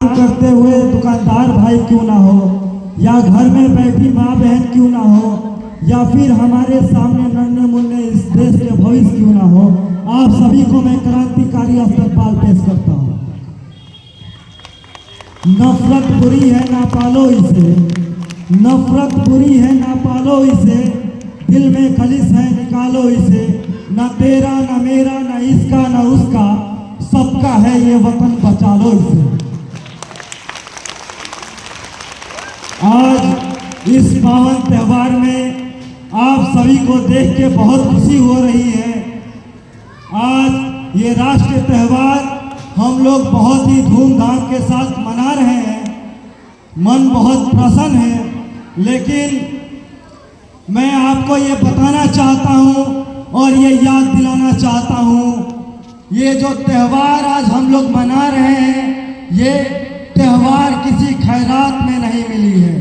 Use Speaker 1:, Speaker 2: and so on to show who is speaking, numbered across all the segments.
Speaker 1: करते हुए दुकानदार भाई क्यों ना हो, या घर में बैठी माँ बहन क्यों ना हो, या फिर हमारे सामने नन्हे मुन्ने इस देश के भविष्य क्यों ना हो, आप सभी को मैं क्रांतिकारी इस्तकबाल पेश करता हूँ। नफरत बुरी है ना पालो इसे, नफरत बुरी है ना पालो इसे, दिल में खलिश है निकालो इसे, ना तेरा ना मेरा ना इसका ना उसका, सबका है ये वतन बचा लो इसे। आज इस पावन त्यौहार में आप सभी को देख के बहुत खुशी हो रही है। आज ये राष्ट्रीय त्यौहार हम लोग बहुत ही धूमधाम के साथ मना रहे हैं, मन बहुत प्रसन्न है। लेकिन मैं आपको ये बताना चाहता हूँ और ये याद दिलाना चाहता हूँ, ये जो त्यौहार आज हम लोग मना रहे हैं, ये त्यौहार किसी खैरात में नहीं मिली है,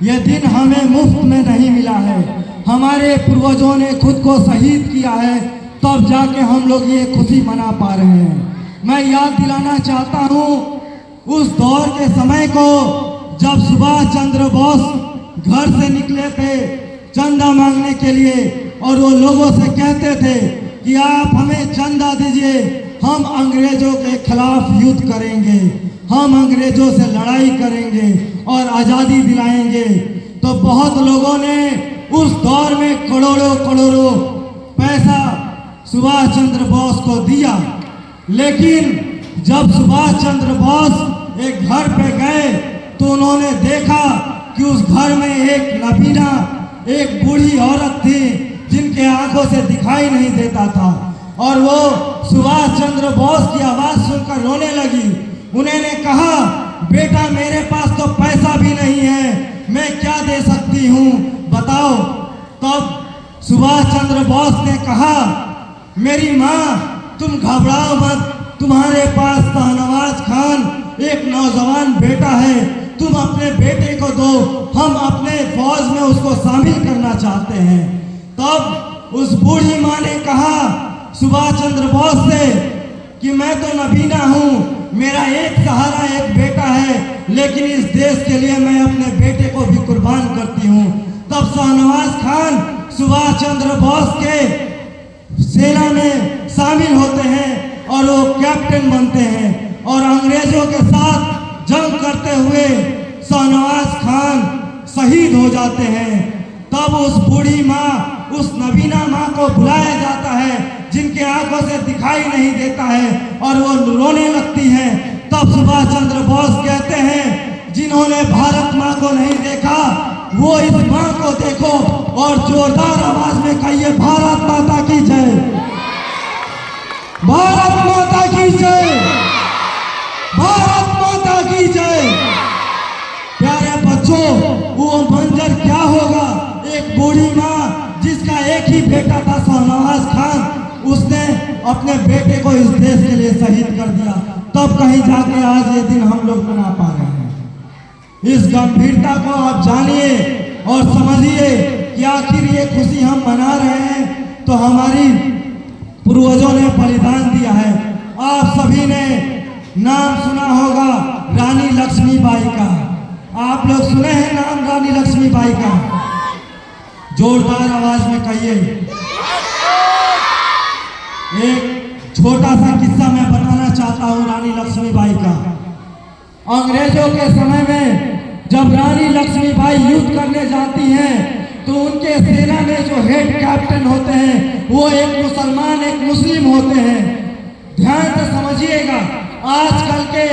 Speaker 1: ये दिन हमें मुफ्त में नहीं मिला है। हमारे पूर्वजों ने खुद को शहीद किया है, तब जाके हम लोग ये खुशी मना पा रहे हैं। मैं याद दिलाना चाहता हूँ उस दौर के समय को, जब सुभाष चंद्र बोस घर से निकले थे चंदा मांगने के लिए, और वो लोगों से कहते थे कि आप हमें चंदा दीजिए, हम अंग्रेजों के खिलाफ युद्ध करेंगे, हम अंग्रेजों से लड़ाई करेंगे और आज़ादी दिलाएंगे। तो बहुत लोगों ने उस दौर में करोड़ों करोड़ों पैसा सुभाष चंद्र बोस को दिया। लेकिन जब सुभाष चंद्र बोस एक घर पे गए तो उन्होंने देखा कि उस घर में एक नबीना, एक बूढ़ी औरत थी जिनके आंखों से दिखाई नहीं देता था, और वो सुभाष चंद्र बोस की आवाज़ सुनकर रोने लगी। उन्होंने कहा, बेटा मेरे पास तो पैसा भी नहीं है, मैं क्या दे सकती हूँ बताओ। तब सुभाष चंद्र बोस ने कहा, मेरी माँ तुम घबराओ मत, तुम्हारे पास शाहनवाज खान एक नौजवान बेटा है, तुम अपने बेटे को दो, हम अपने फौज में उसको शामिल करना चाहते हैं। तब उस बूढ़ी माँ ने कहा सुभाष चंद्र बोस से कि मैं तो नबीना हूँ, मेरा एक सहारा एक बेटा है, लेकिन इस देश के लिए मैं अपने बेटे को भी कुर्बान करती हूँ। तब शाहनवाज खान सुभाष चंद्र बोस के सेना में शामिल होते हैं और वो कैप्टन बनते हैं, और अंग्रेजों के साथ जंग करते हुए शाहनवाज खान शहीद हो जाते हैं। तब उस बूढ़ी माँ, उस नबीना माँ को बुलाया जाता है जिनके आंखों से दिखाई नहीं देता है, और वो रोने लगती हैं। तब सुभाष चंद्र बोस कहते हैं, जिन्होंने भारत माँ को नहीं देखा वो इस माँ को देखो, और जोरदार आवाज में कहिए, भारत माता की जय, भारत माता की जय, भारत माता की जय। प्यारे बच्चों, वो मंजर क्या होगा, एक बूढ़ी माँ जिसका एक ही बेटा था शाहनवाज खान, उसने अपने बेटे को इस देश के लिए शहीद कर दिया। तब कहीं जाके आज ये दिन हम लोग मना पा रहे हैं। इस गंभीरता को आप जानिए और समझिए कि आखिर ये खुशी हम मना रहे हैं तो हमारी पूर्वजों ने बलिदान दिया है। आप सभी ने नाम सुना होगा रानी लक्ष्मीबाई का, आप लोग सुने हैं नाम रानी लक्ष्मीबाई का? जोरदार आवाज में कहिए। एक छोटा सा किस्सा मैं बताना चाहता हूँ रानी लक्ष्मीबाई का। अंग्रेजों के समय में जब रानी लक्ष्मीबाई युद्ध करने जाती हैं तो उनके सेना में जो हेड कैप्टन होते हैं वो एक मुसलमान एक मुस्लिम होते हैं। ध्यान से समझिएगा, आजकल के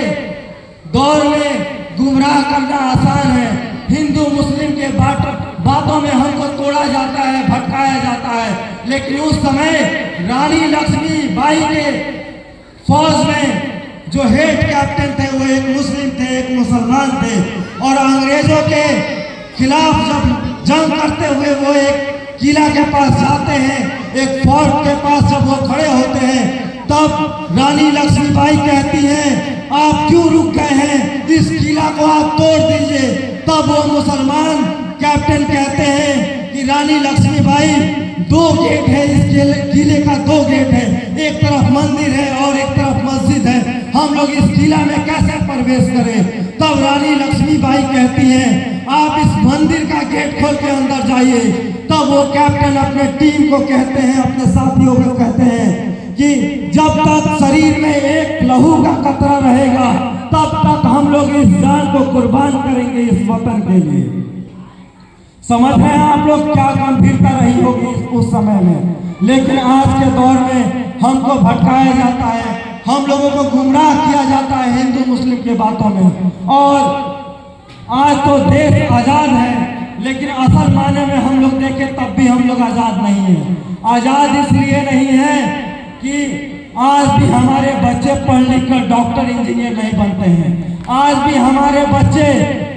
Speaker 1: दौर में गुमराह करना आसान है, हिंदू मुस्लिम के बातों में हमको तोड़ा जाता है, भटकाया जाता है। लेकिन उस समय रानी लक्ष्मीबाई के फौज में जो हेड कैप्टन थे वो एक मुस्लिम थे एक मुसलमान थे, और अंग्रेजों के खिलाफ जब जंग करते हुए वो एक किला के पास जाते हैं, एक फोर्ट के पास जब वो खड़े होते हैं, तब रानी लक्ष्मीबाई कहती हैं, आप क्यों रुक गए हैं, इस किला को आप तोड़ दीजिए। तब वो मुसलमान कैप्टन कहते हैं कि रानी लक्ष्मीबाई, दो गेट है इस किले का, दो गेट है, एक तरफ मंदिर है और एक तरफ मस्जिद है, हम लोग इस किला में कैसे प्रवेश करें। तब रानी लक्ष्मीबाई कहती हैं आप इस मंदिर का गेट खोल के अंदर जाइए। तब वो कैप्टन अपने टीम को कहते हैं, अपने साथियों को कहते हैं कि जब तक शरीर में एक लहू का कतरा रहेगा तब तक हम लोग इस जान को कुर्बान करेंगे इस वतन के लिए। समझ रहे हैं आप लोग क्या गंभीरता रही होगी उस समय में। लेकिन आज के दौर में हमको भटकाया जाता है, हम लोगों को गुमराह किया जाता है हिंदू मुस्लिम के बातों में। और आज तो देश आजाद है, लेकिन असल मायने में हम लोग देखें तब भी हम लोग आजाद नहीं है। आजाद इसलिए नहीं है कि आज भी हमारे बच्चे पढ़ लिख कर डॉक्टर इंजीनियर नहीं बनते हैं। आज भी हमारे बच्चे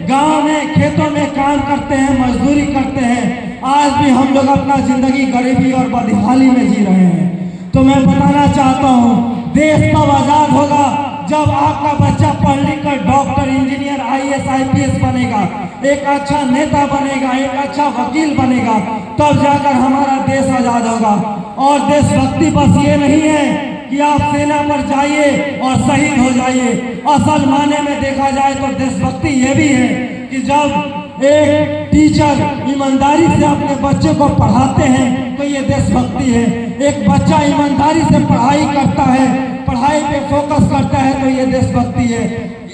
Speaker 1: गांव में खेतों में काम करते हैं, मजदूरी करते हैं। आज भी हम लोग अपना जिंदगी गरीबी और बदहाली में जी रहे हैं। तो मैं बताना चाहता हूँ देश कब आजाद होगा जब आपका बच्चा पढ़ लिख कर डॉक्टर इंजीनियर IAS IPS बनेगा, एक अच्छा नेता बनेगा, एक अच्छा वकील बनेगा, तब जाकर हमारा देश आजाद होगा। और देशभक्ति बस ये नहीं है कि आप सेना पर जाइए और शहीद हो जाइए। असल मायने में देखा जाए तो देशभक्ति ये भी है कि जब एक टीचर ईमानदारी से अपने बच्चे को पढ़ाते हैं तो ये देशभक्ति है। एक बच्चा ईमानदारी से पढ़ाई करता है, पढ़ाई पे फोकस करता है तो ये देशभक्ति है।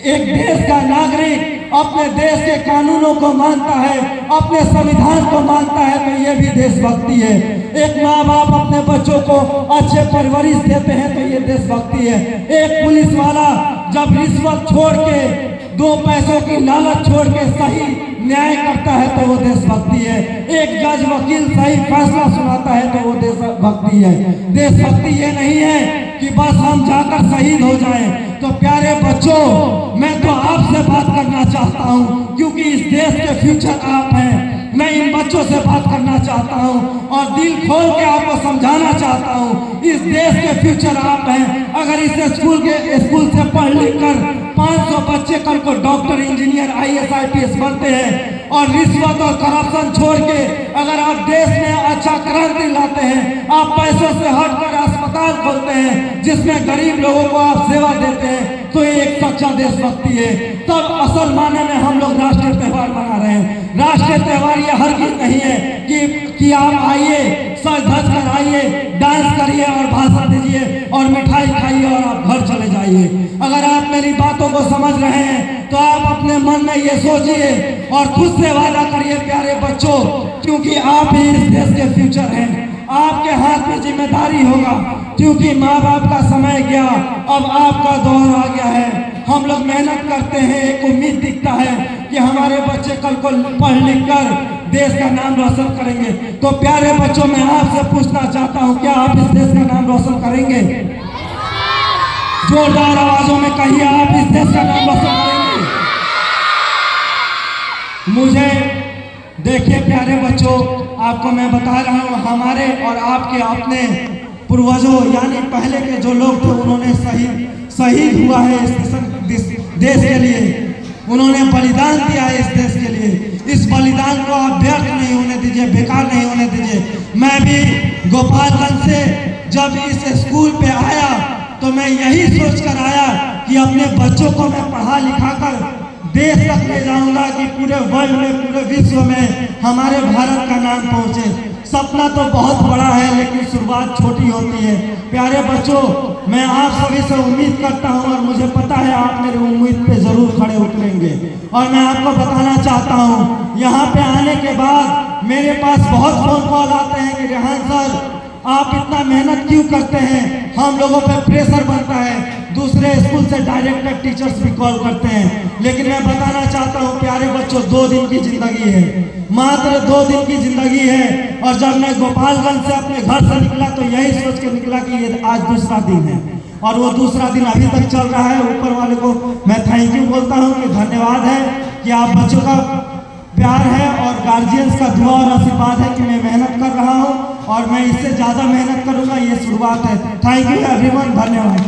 Speaker 1: एक देश का नागरिक अपने देश के कानूनों को मानता है, अपने संविधान को मानता है तो ये भी देशभक्ति है। एक माँ बाप अपने बच्चों को अच्छे परवरिश देते हैं तो ये देशभक्ति है। एक पुलिस वाला जब रिश्वत छोड़ के, 2 पैसों की लालच छोड़ के सही न्याय करता है तो वो देशभक्ति है। एक जज वकील सही फैसला सुनाता है तो वो देशभक्ति है। देशभक्ति ये नहीं है कि बस हम जाकर शहीद हो जाएं। तो प्यारे बच्चों, मैं तो आपसे बात करना चाहता हूं क्योंकि इस देश के फ्यूचर आप हैं। मैं इन बच्चों से बात करना चाहता हूं और दिल खोल के आपको समझाना चाहता हूं इस देश के फ्यूचर आप हैं। अगर इस स्कूल से पढ़ लिख कर 500 बच्चे कल को डॉक्टर इंजीनियर IAS IPS बनते हैं और रिश्वत और करप्शन छोड़ के अगर आप देश में अच्छा क्रांति लाते हैं, आप पैसों से हटकर अस्पताल खोलते हैं जिसमें गरीब लोगों को आप सेवा देते हैं, तो ये एक सच्चा देशभक्ति है। तब असल माने में हम लोग राष्ट्रीय त्यौहार मना रहे हैं। राष्ट्रीय त्यौहार ये हर चीज नहीं है कि आप आइए, सज धज कर आइए, डांस करिए और भाषण दीजिए और मिठाई खाइए और आप घर चले जाइए। अगर आप मेरी बातों को समझ रहे हैं तो आप अपने मन में ये सोचिए और खुद से वादा करिए प्यारे बच्चों, क्योंकि आप ही इस देश के फ्यूचर हैं। आपके हाथ में जिम्मेदारी होगा क्योंकि माँ बाप का समय गया, अब आपका दौर आ गया है। हम लोग मेहनत करते हैं, एक उम्मीद दिखता है कि हमारे बच्चे कल को पढ़ लिख कर देश का नाम रोशन करेंगे। तो प्यारे बच्चों, मैं आपसे पूछना चाहता हूँ, क्या आप इस देश का नाम रोशन करेंगे? जोरदार आवाजों में कहिए, आप इस देश का नाम रोशन करेंगे? मुझे देखिए प्यारे बच्चों, आपको मैं बता रहा हूँ, हमारे और आपके अपने पूर्वजों यानी पहले के जो लोग थे उन्होंने शहीद हुआ है इस देश के लिए, उन्होंने बलिदान दिया है इस देश के लिए। इस बलिदान को आप व्यर्थ नहीं होने दीजिए, बेकार नहीं होने दीजिए। मैं भी गोपालगंज से जब इस स्कूल पे आया तो मैं यही सोच कर आया कि अपने बच्चों को मैं पढ़ा लिखा कर देश तक ले जाऊंगा कि पूरे वर्ल्ड में, पूरे विश्व में हमारे भारत का नाम पहुंचे। सपना तो बहुत बड़ा है लेकिन शुरुआत छोटी होती है। प्यारे बच्चों, मैं आप सभी से उम्मीद करता हूं और मुझे पता है आप मेरी उम्मीद पे जरूर खड़े उतरेंगे। और मैं आपको बताना चाहता हूं, यहाँ पे आने के बाद मेरे पास बहुत फोन कॉल आते हैं कि रेहान सर आप इतना मेहनत क्यों करते हैं, हम लोगों पे प्रेशर बनता है। दूसरे स्कूल से डायरेक्टर टीचर्स भी कॉल करते हैं। लेकिन मैं बताना चाहता हूं प्यारे बच्चों, 2 दिन की जिंदगी है, मात्र 2 दिन की जिंदगी है। और जब मैं गोपालगंज से अपने घर से निकला तो यही सोच के निकला कि ये आज दूसरा दिन है और वो दूसरा दिन अभी तक चल रहा है। ऊपर वाले को मैं थैंक यू बोलता हूँ कि धन्यवाद है कि आप बच्चों का प्यार है और गार्जियंस का दुआ और आशीर्वाद है कि मैं मेहनत कर रहा हूँ और मैं इससे ज़्यादा मेहनत करूँगा। ये शुरुआत है। थैंक यू एवरीवन, धन्यवाद।